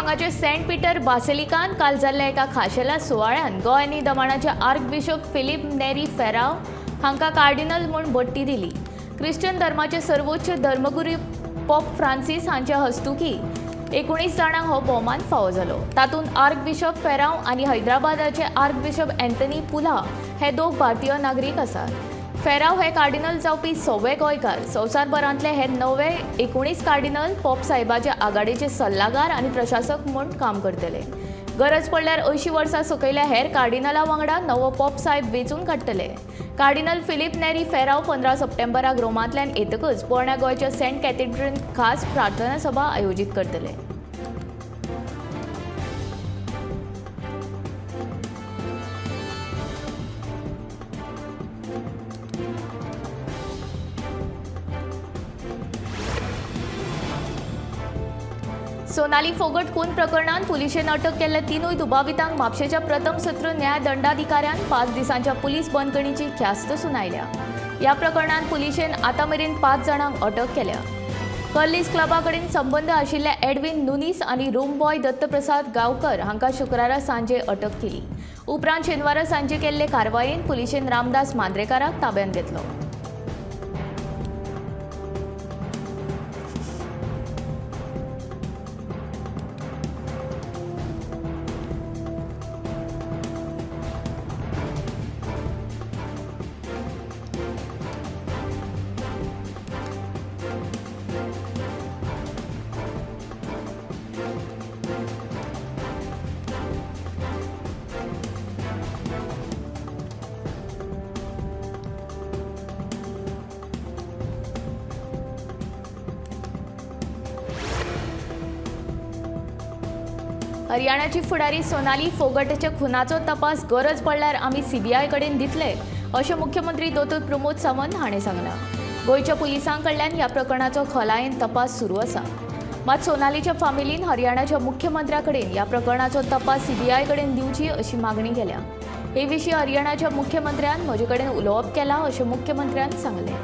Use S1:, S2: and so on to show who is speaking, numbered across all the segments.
S1: हांगाचे Saint Peter बासिलिकान काल जाल्ल्या एका खाशेल्या सुवाळ्यान गोंय आनी दमाणाचे आर्कबिशप फिलीप नेरी फेराव हांकां कार्डिनल म्हूण बडटी दिली. ख्रिश्चन धर्माचे सर्वोच्च धर्मगुरू पोप फ्रांसीस हांच्या हस्तुकीं 19 जाणांक हो भोवमान फावो जालो. तातूंत आर्कबिशप फेराव आनी हैदराबादाचे आर्कबिशप एंथनी पुला हे दोग भारतीय नागरीक आसात. फेराव हे कार्डिनल जावपी 6वे गोंयकार. संवसारभरांतले हे 19 कार्डिनल पोप साहेबाचे आघाडीचे सल्लागार आनी प्रशासक म्हूण काम करतले. गरज पडल्यार 80 वर्सां सकयल्या हेर कार्डिनलां वांगडा नवो पोप साहेब वेंचून काडटले. कार्डिनल फिलीप नेरी फेराव 15 सप्टेंबराक रोमांतल्यान येतकच पोरण्या गोंयच्या सेंट कॅथेड्रलींत खास प्रार्थना सभा आयोजीत करतले. सोनाली फोगट खून प्रकरणात पुलिशेन अटक केल्ल्या तीनूय दुबावितांक म्हापशेच्या प्रथम सत्र न्याय दंडाधिकाऱ्यान 5 दिसांच्या पुलीस बंदखणीची ख्यास्त सुनायल्या. ह्या प्रकरणात पुलिशेन आतामेरेन 5 जाणांक अटक केल्या. कर्लीस क्लबा कडेन संबंद आशिल्ल्या एडविन नुनीस आनी रूम बॉय दत्तप्रसाद गांवकर हांकां शुक्रारा सांजे अटक केली. उपरांत शेनवारा सांजे केल्ले कारवायेंत पुलिशेन रामदास मांद्रेकाराक ताब्यांत घेतलो. हरियाणाची फुडारी सोनाली फोगटच्या खुनाचो तपास गरज पडल्यार आमी सीबीआय कडेन दितले अशें मुख्यमंत्री दोतोर प्रमोद सावंत हाणें सांगलां. गोंयच्या पुलिसां कडल्यान ह्या प्रकरणाचो खोलायेन तपास सुरू आसा. मात सोनालीच्या फामिलीन हरियाणाच्या मुख्यमंत्र्या कडेन ह्या प्रकरणाचो तपास सीबीआय कडेन दिवची अशी मागणी केल्या. हे विशीं हरियाणाच्या मुख्यमंत्र्यान म्हजे कडेन उलोवप केलां अशें मुख्यमंत्र्यान सांगलें.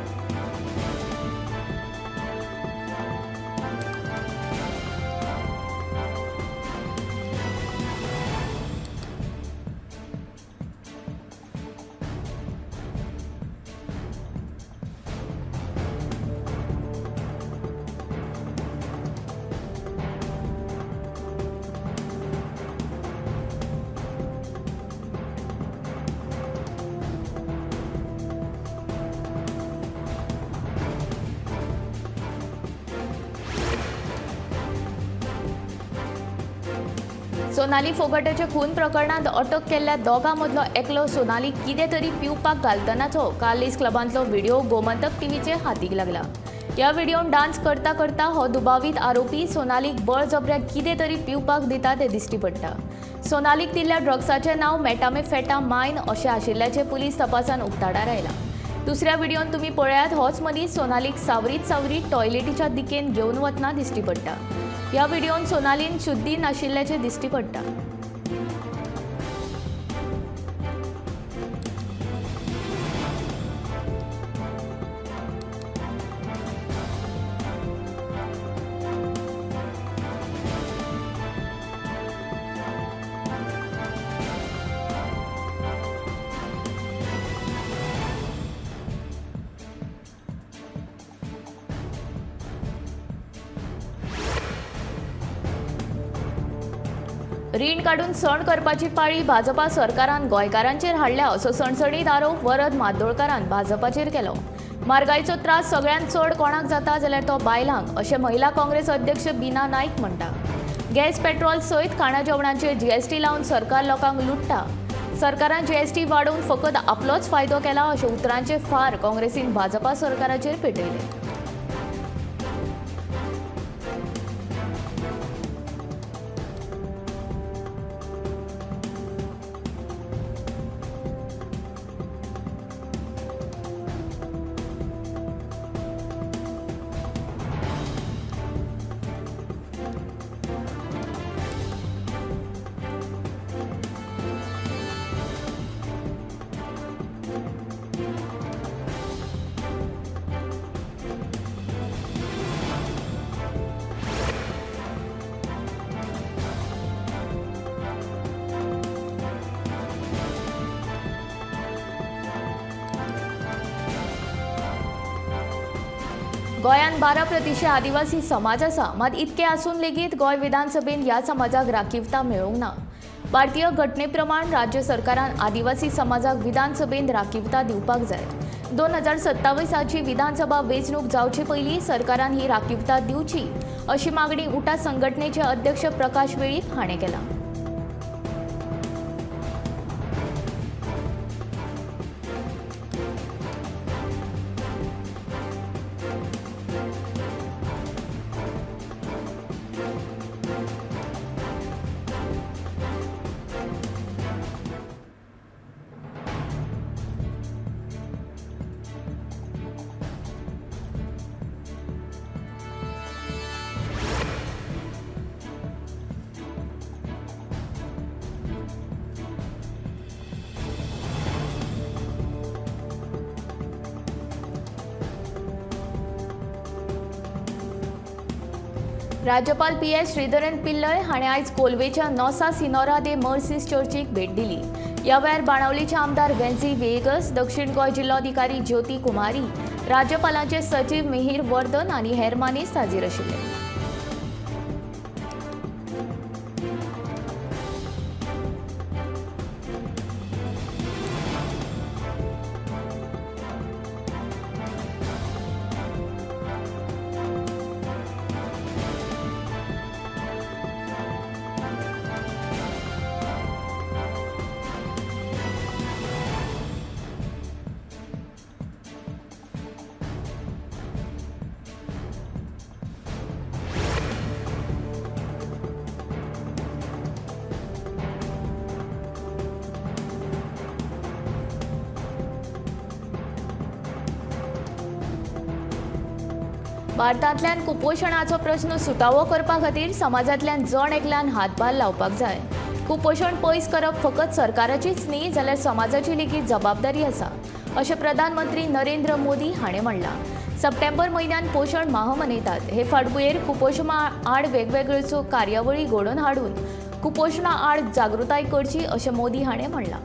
S1: सोनाली फोगटाच्या खून प्रकरणात अटक केल्ल्या दोगां मदलो एकलो सोनाली कितें तरी पिवपाक घालतनाचो कार्लीस क्लबांतलो व्हिडिओ गोमंतक टीव्हीचे हातीक लागला. ह्या व्हिडिओन डान्स करता करता हो दुबावीत आरोपी सोनालीक बळजबऱ्याक कितें तरी पिवपाक दिता तें दिश्टी पडटा. सोनालीक दिल्ल्या ड्रग्साचें नांव मेटामेफेटामाइन अशें आशिल्ल्याचें पुलीस तपासान उक्ताडार आयलां. दुसऱ्या व्हिडिओन तुमी पळयात होच मनीस सोनालीक सावरीत टॉयलेटीच्या दिकेन घेवन वतना दिश्टी पडटा. ह्या व्हिडिओन सोनालीन शुद्धी नाशिल्ल्याचें दिश्टी पडटा. रीण काडून सण करपाची पाळी भाजपा सरकारान गोंयकारांचेर हाडल्या असो सणसणीत आरोप वरद मार्दोळकारान भाजपाचेर केलो. म्हारगायेचो त्रास सगळ्यांत चड कोणाक जाता जाल्यार तो बायलांक अशें महिला काँग्रेस अध्यक्ष बीना नायक म्हणटा. गॅस पेट्रोल सयत खाणा जेवणाचेर जीएसटी लावन सरकार लोकांक लुटता. सरकारान जीएसटी वाडोवन फकत आपलोच फायदो केला अशें उतरांचे फार काँग्रेसीन भाजपा सरकाराचेर पेटयले. गोंयांत 12% आदिवासी समाज आसा, मात इतके आसून लेगीत गोंय विधानसभेन ह्या समाजाक राखीवता मेळूंक ना. भारतीय घटने प्रमाण राज्य सरकारान आदिवासी समाजाक विधानसभेन राखीवता दिवपाक जाय. 2027ची विधानसभा वेंचणूक जावचे पयलीं सरकारान ही राखीवता दिवची अशी मागणी उटा संघटनेचे अध्यक्ष प्रकाश वेळीप हाणें केला. राज्यपाल PS श्रीधरन पिल्लय हाणें आयज कोलवेच्या नोसा सिनोरा दे मर्सीज चर्चीक भेट दिली. ह्या वेळार बाणावलेचे आमदार वेन्सी वेगस, दक्षिण गोंय जिल्लोधिकारी ज्योती कुमारी, राज्यपालांचे सचिव मिहीर वर्धन आनी हेर मानेस्त हाजीर आशिल्ले. भारतांतल्यान कुपोशणाचो प्रस्न सुटावो करपा खातीर समाजांतल्यान जण एकल्यान हातभार लावपाक जाय. कुपोशण पयस करप फकत सरकाराचीच न्ही, जाल्यार समाजाची लेगीत जबाबदारी आसा, अशें प्रधानमंत्री नरेंद्र मोदी हाणें म्हणलां. सप्टेंबर म्हयन्यात पोशण माह मनयतात. हे फाटभुंयेर कुपोशणा आड वेगवेगळ्यो कार्यावळी घडोवन हाडून कुपोशणा आड जागृताय करची अशें मोदी हाणें म्हणलां.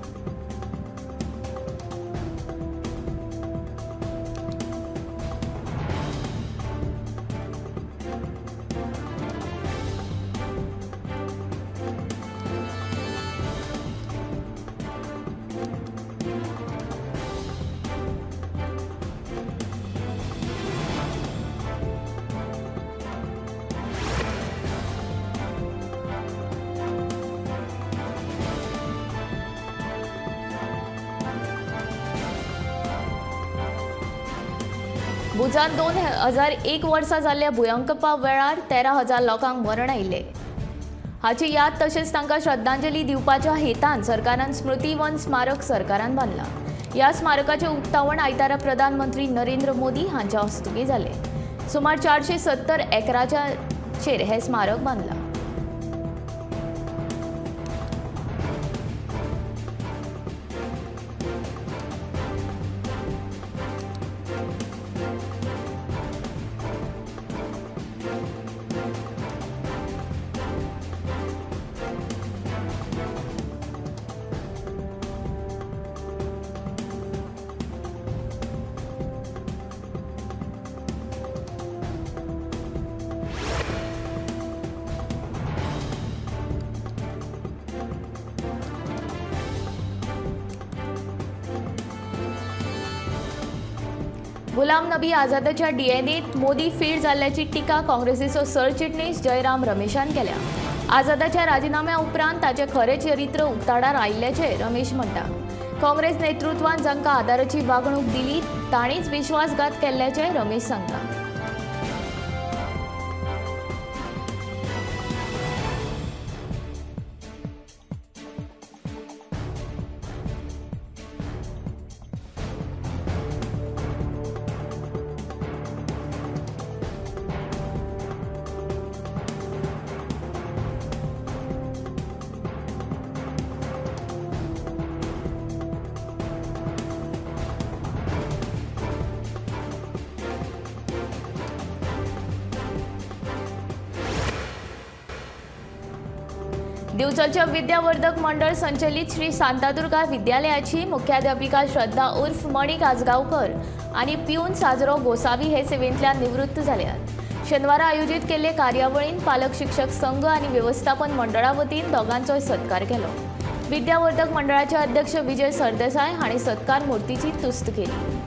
S1: भुजान 2001 वर्सा जाल्ल्या भुंयकंपा वेळार 13,000 लोकांक मरण आयिल्लें. हाची याद तशेंच तांकां श्रद्धांजली दिवपाच्या हेतान सरकारान स्मृती वन स्मारक सरकारान बांदलां. ह्या स्मारकाचें उक्तावण आयतारा प्रधानमंत्री नरेंद्र मोदी हांच्या हस्तुकीं जालें. सुमार 470 एकराचेर हें स्मारक बांदलां. गुलाम नबी आझादाच्या DNAत मोदी फीड जाल्ल्याची टिका काँग्रेसीचो सरचिटणीस जयराम रमेशान केल्या. आझादाच्या राजिनाम्या उपरांत ताचें खरें चरित्र उक्ताडार आयिल्ल्याचें रमेश म्हणटा. काँग्रेस नेतृत्वान जांकां आदाराची वागणूक दिली तांणीच विश्वासघात केल्ल्याचें रमेश सांगता. दिवचलच्या विद्यावर्धक मंडळ संचलित श्री शांतादुर्गा विद्यालयाची मुख्याध्यापिका श्रद्धा उर्फ मणिक आजगावकर आणि पिऊन साजरो गोसावी हे सेवेंतल्यान निवृत्त जाल्यात। शनिवार आयोजित केल्ले कार्यावळीन पालक शिक्षक संघ आणि व्यवस्थापन मंडळा वतीन दोगांचोय सत्कार केलो। विद्यावर्धक मंडळाचे अध्यक्ष विजय सरदेसाय हांणी सत्कार मूर्तीची तुस्त केली।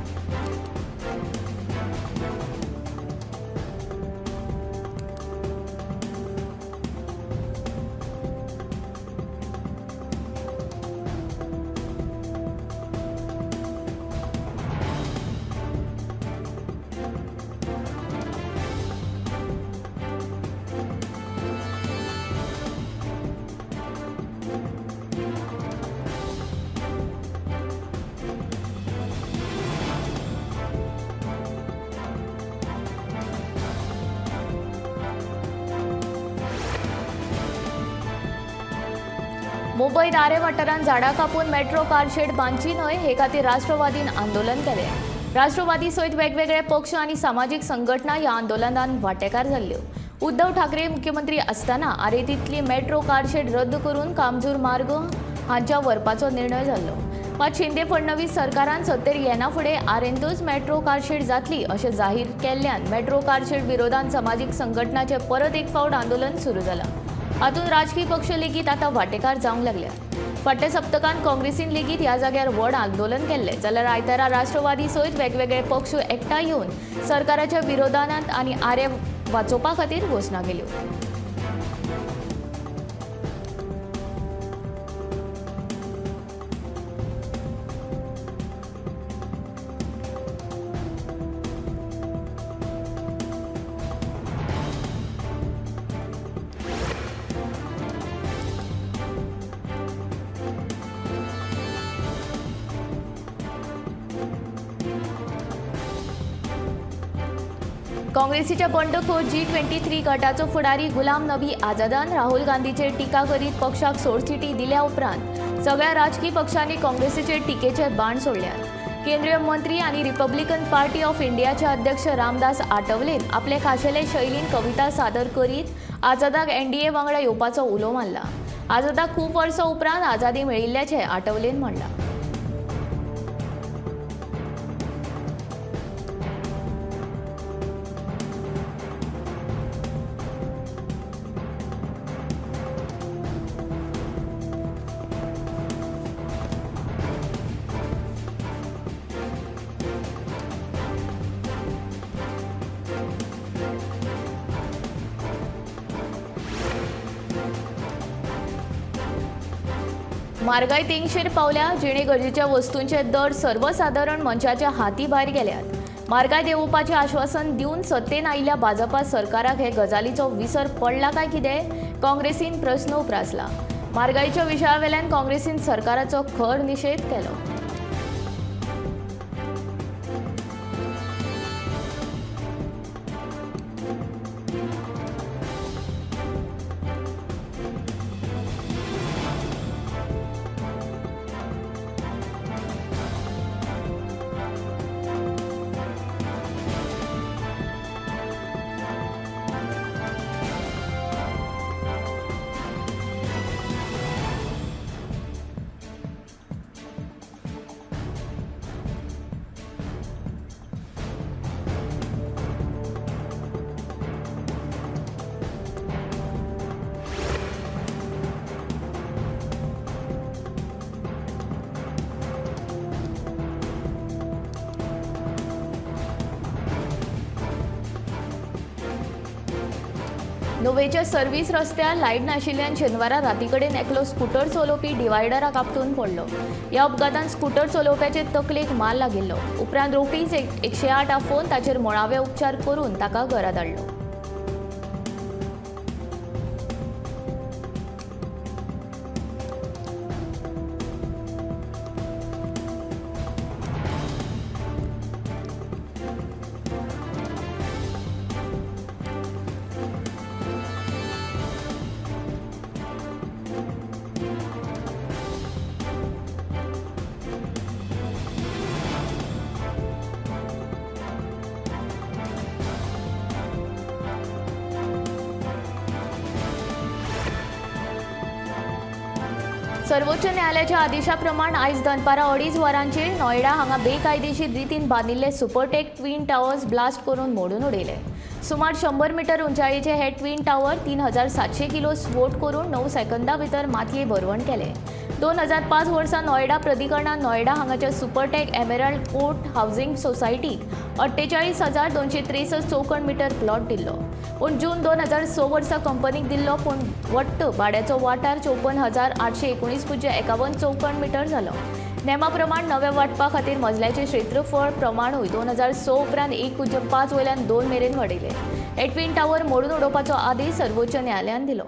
S1: मुंबईत आरे वाठारांत झाडां कापून मेट्रो कारशेड बांदची न्हय हे खातीर राष्ट्रवादीन आंदोलन केलें। राष्ट्रवादी सयत वेगवेगळे पक्ष आनी सामाजीक संघटना ह्या आंदोलनांत वांटेकार जाल्ल्यो। उद्धव ठाकरे मुख्यमंत्री आसतना आरेतींतली मेट्रो कारशेड रद्द करून कामजूर मार्ग हांच्या व्हरपाचो निर्णय जाल्लो। मात शिंदे फडणवीस सरकारान सत्तेर येना फुडें आरेंतूच मेट्रो कारशेड जातली अशें जाहीर केल्ल्यान मेट्रो कारशेड विरोधांत सामाजीक संघटनांचें परत एक फावट आंदोलन सुरू जालां। हातूंत राजकीय पक्ष लेगीत आतां वांटेकार जावंक लागल्यात। फाटल्या सप्तकांत काँग्रेसीन लेगीत ह्या जाग्यार व्हड आंदोलन केल्लें, जाल्यार आयतारा राष्ट्रवादी सयत वेगवेगळे पक्ष एकठांय येवन सरकाराच्या विरोधांत आनी आरे वाचोवपा खातीर घोशणा केल्यो। काँग्रेसीच्या बंडखोर G23 गटाचो फुडारी गुलाम नबी आझादान राहुल गांधीचेर टिका करीत पक्षाक सोडचिटी दिल्या उपरांत सगळ्या राजकीय पक्षांनी काँग्रेसीचेर टिकेचे बाण सोडल्यात। केंद्रीय मंत्री आणि रिपब्लिकन पार्टी ऑफ इंडियाचे अध्यक्ष रामदास आठवलेन आपले खाशेले शैलीन कविता सादर करीत आझादाक NDA वांगडा येवपाचो उलो मारला। आझादाक खूब वर्सां उपरांत आझादी मेळिल्ल्याचें आठवलेन म्हणलां। म्हारगाय तेंगशेर पावल्या, जिणे गरजेच्या वस्तूंचे दर सर्वसाधारण मंचाच्या हाती भायर गेल्यात। म्हारगाय देंवोवपाचें आश्वासन दिवन सत्तेन आयिल्ल्या भाजपा सरकाराक हे गजालीचो विसर पडला काय कितें? काँग्रेसीन प्रस्न उप्रासला। म्हारगायेच्या विशया वेल्यान काँग्रेसीन सरकाराचो खर निशेध केलो। नुवेच्या सर्व्हिस रस्त्यार लायट नाशिल्ल्यान शेनवारा रातीकडेन एकलो स्कूटर चलोवपी डिवायडराक आपटून पडलो। ह्या अपघातांत स्कूटर चलोवप्याचे तकलेक मार लागिल्लो। उपरांत रोखडीच 108 आफोवन ताचेर मळावे उपचार करून ताका घरा धाडलो। सर्वोच्च न्यायालयाच्या आदेशाप्रमाण आयज दनपारां 2.5 वरांचेर नोएडा हांगा बेकायदेशीर रितीन बांदिल्ले सुपरटेक ट्वीन टावर्स ब्लास्ट करून मोडून उडयले. सुमार 100 मीटर उंचायेचे हे ट्वीन टावर 3700 किलो स्फोट करून 9 सेकंदां भितर मातये भरवण केले. 2005 वर्सा नोएडा प्राधिकरणान नोएडा हांगाच्या सुपरटेक एमेरल्ड पोर्ट हावसिंग सोसायटीक 48,263 चौखण मीटर प्लॉट दिल्लो. पूण जून 2006 वर्सा कंपनीक दिल्लो पूण वट्ट भाड्याचो वाठार 54,819.51 चौखण मीटर जालो. नेमा प्रमाण नवे वांटपा खातीर मजल्याचें क्षेत्रफळ प्रमाणूय 2006 उपरांत 1.5 वयल्यान 2 मेरेन वाडयले. हे ट्वीन टावर मोडून उडोवपाचो आदेश सर्वोच्च न्यायालयान दिलो.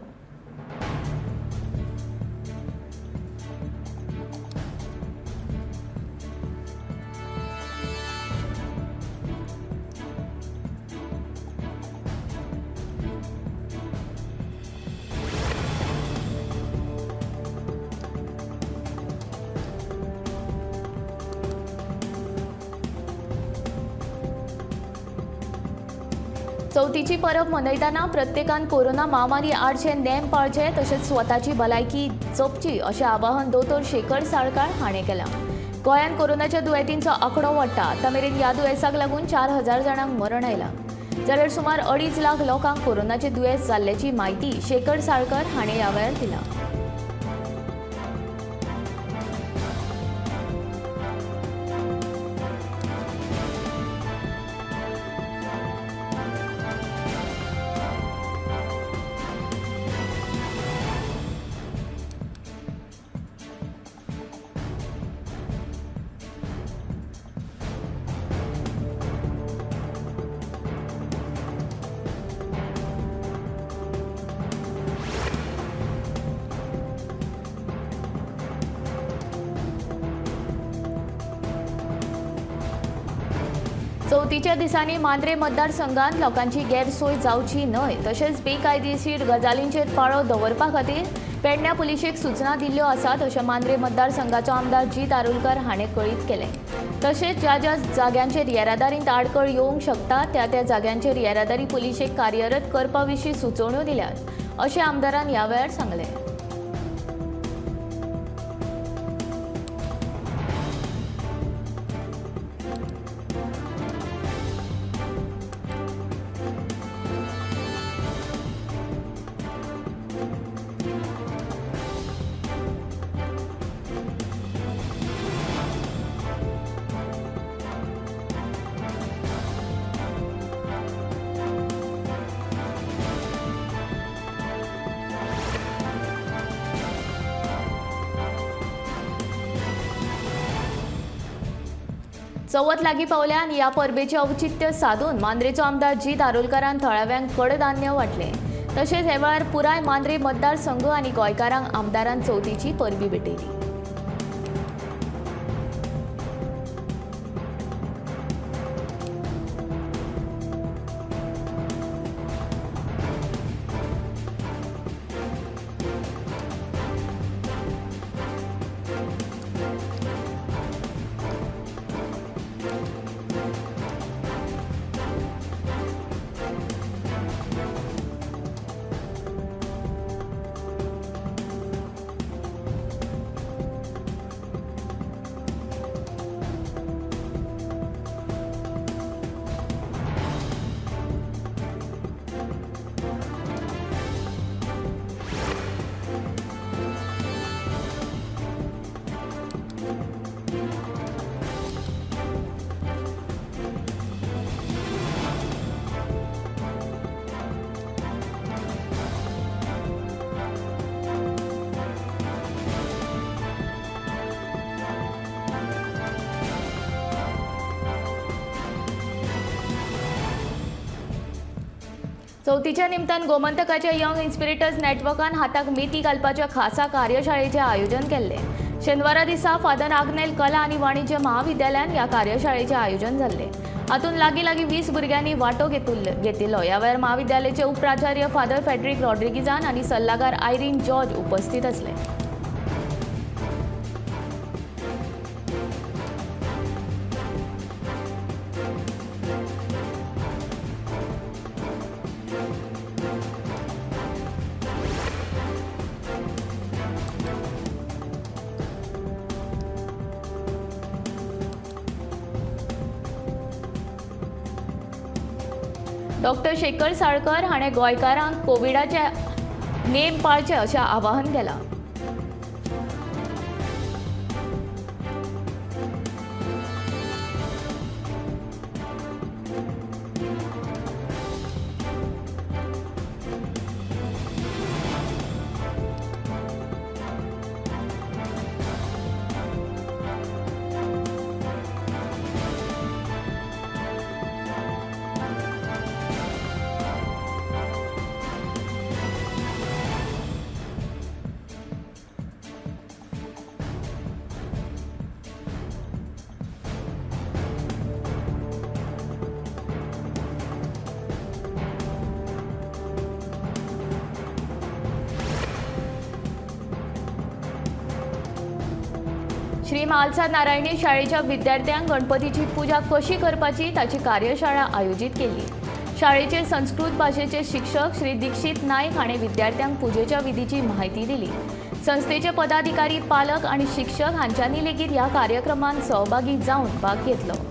S1: चवथीची परब मनयतना प्रत्येकान कोरोना महामारी आडचे नेम पाळचे तशेंच स्वताची भलायकी जपची अशें आवाहन दोतोर शेखर साळकार हाणें केलां. गोंयांत कोरोनाच्या दुयेंतींचो आंकडो वाडटा. तामेरेन ह्या दुयेंसाक लागून 4,000 जाणांक मरण आयलां. जाल्यार सुमार 2.5 लाख लोकांक कोरोनाचें दुयेंस जाल्ल्याची म्हायती शेखर साळकर हाणें ह्या वेळार दिला. चवथीच्या दिसांनी मांद्रे मतदारसंघात लोकांची गैरसोय जावची न्हय तशेंच बेकायदेशीर गजालींचेर पाळो दवरपा खातीर पेडण्यां पुलिशेक सूचना दिल्ल्यो आसात अशें मांद्रे मतदारसंघाचो आमदार जी दारुलकर हाणें कळीत केलें. तशेंच ज्या ज्या जाग्यांचेर येरादारींत आडखळ येवंक शकता त्या जाग्यांचेर येरादारी पुलिशेक कार्यरत करपा विशीं सुचोवण्यो दिल्यात अशें आमदारान ह्या वेळार सांगलें. चवथ लागीं पावल्यान ह्या परबेचें औचित्य साधून मांद्रेचो आमदार जी दारोलकरान थळाव्यांक कडधान्य वांटलें. तशेंच हे वेळार पुराय मांद्रे मतदारसंघ आनी गोंयकारांक आमदारान चवथीची परबी भेटयली. चवथीच्या निमतान गोमंतकाच्या यंग इन्स्पिरेटर्स नेटवर्कान हाताक मेथी घालपाच्या खासा कार्यशाळेचें आयोजन केल्लें. शेनवारा दिसा फादर आग्नेल कला आनी वाणिज्य महाविद्यालयान ह्या कार्यशाळेचें आयोजन जाल्लें. हातूंत लागीं 20 भुरग्यांनी वांटो घेतिल्लो. ह्या वेळार महाविद्यालयाचे उपप्राचार्य फादर फेड्रिक रॉड्रिगिजान आनी सल्लागार आयरीन जॉर्ज उपस्थित आसले. डॉक्टर शेखर साळकर हाणें गोंयकारांक कोविडाचे नेम पाळचे अशें आवाहन केलां. श्री म्हालसा नारायणी शाळेच्या विद्यार्थ्यांक गणपतीची पूजा कशी करपाची ताची कार्यशाळा आयोजित केली. शाळेचे संस्कृत भाषेचे शिक्षक श्री दीक्षित नाईक हाणें विद्यार्थ्यांक पूजेच्या विधीची माहिती दिली. संस्थेचे पदाधिकारी, पालक आणि शिक्षक हांच्यांनी लेगीत ह्या कार्यक्रमांत सहभागी जावन भाग घेतलो.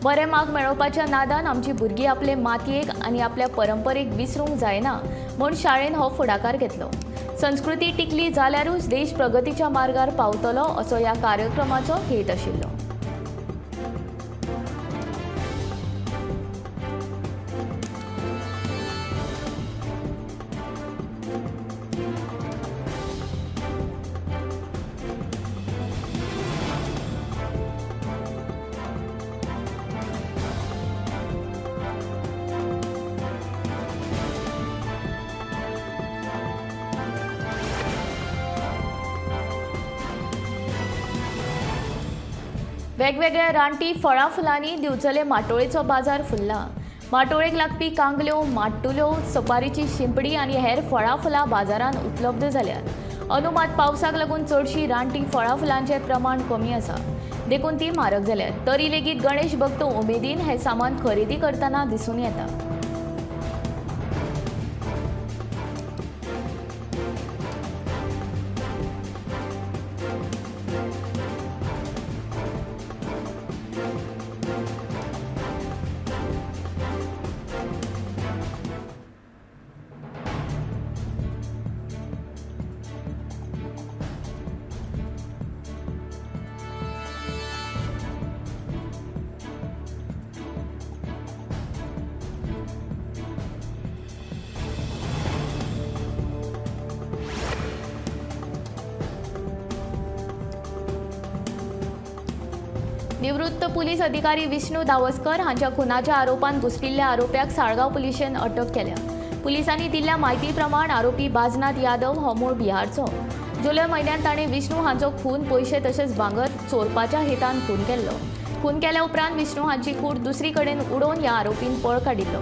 S1: बरे मार्क मेळोवपाच्या नादान आमची भुरगीं आपले मातयेक आनी आपल्या परंपरेक विसरूंक जायना म्हूण शाळेन हो फुडाकार घेतलो. संस्कृती टिकली जाल्यारूच देश प्रगतीच्या मार्गार पावतलो असो ह्या कार्यक्रमाचो हेत आशिल्लो. वेगवेगळ्या रानटी फळां फुलांनी दिवचले माटोळेचो बाजार फुल्ला. माटोळेक लागपी कांगल्यो, माट्टुल्यो, सपारीची शिंपडी आनी हेर फळां फुलां बाजारांत उपलब्ध जाल्यात. अनुमात पावसाक लागून चडशी रानटी फळां फुलांचें प्रमाण कमी आसा, देखून ती म्हारग जाल्यात. तरी लेगीत गणेश भक्त उमेदीन हें सामान खरेदी करतना दिसून येता. निवृत्त पुलीस अधिकारी विष्णू दावस्कर हांच्या खुनाच्या आरोपांत घुसपिल्ल्या आरोप्याक साळगांव पुलिशेन अटक केल्या. पुलिसांनी दिल्ल्या म्हायती प्रमाण आरोपी बाजनाथ यादव हो मूळ बिहारचो. जुलय म्हयन्यांत ताणें विष्णू हांचो खून, पयशे तशेंच भांगर चोरपाच्या हेतान खून केल्लो. खून केल्या उपरांत विष्णू हांची कूड दुसरी कडेन उडोवन ह्या आरोपीन पळ काडिल्लो.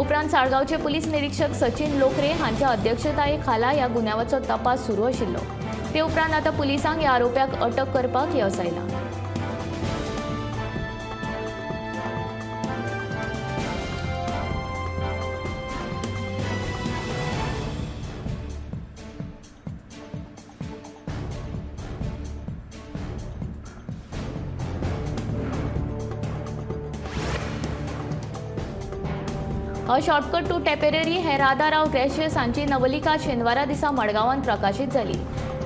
S1: उपरांत साळगांवचे पुलीस निरीक्षक सचिन लोकरे हांच्या अध्यक्षताये खाला ह्या गुन्यांवाचो तपास सुरू आशिल्लो. ते उपरांत आतां पुलिसांक ह्या आरोप्याक अटक करपाक येस आयला. अ शॉर्टकट टू टेपेररी हे राधाराव ग्रेशियस हांची नवलिका शेनवारा दिसा मडगांवांत प्रकाशीत जाली.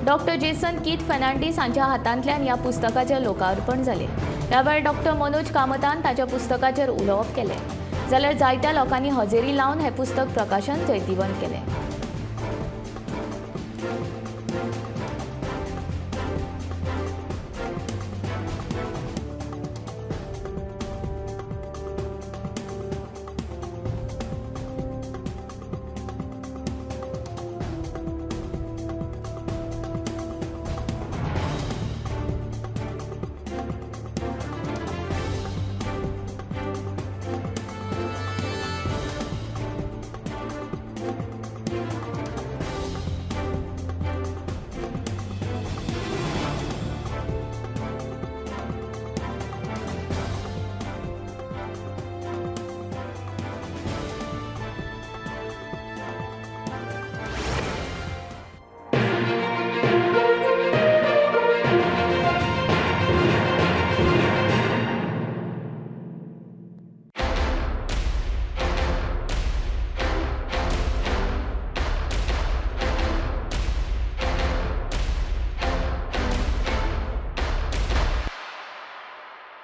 S1: डॉक्टर जेसन कीथ फेर्नांडीस हांच्या हातांतल्यान ह्या पुस्तकाचें लोकार्पण जालें. ह्या वेळार डॉक्टर मनोज कामतान ताच्या पुस्तकाचेर उलोवप केलें, जाल्यार जायत्या लोकांनी हजेरी लावन हें पुस्तक प्रकाशन जैतिवंत केलें.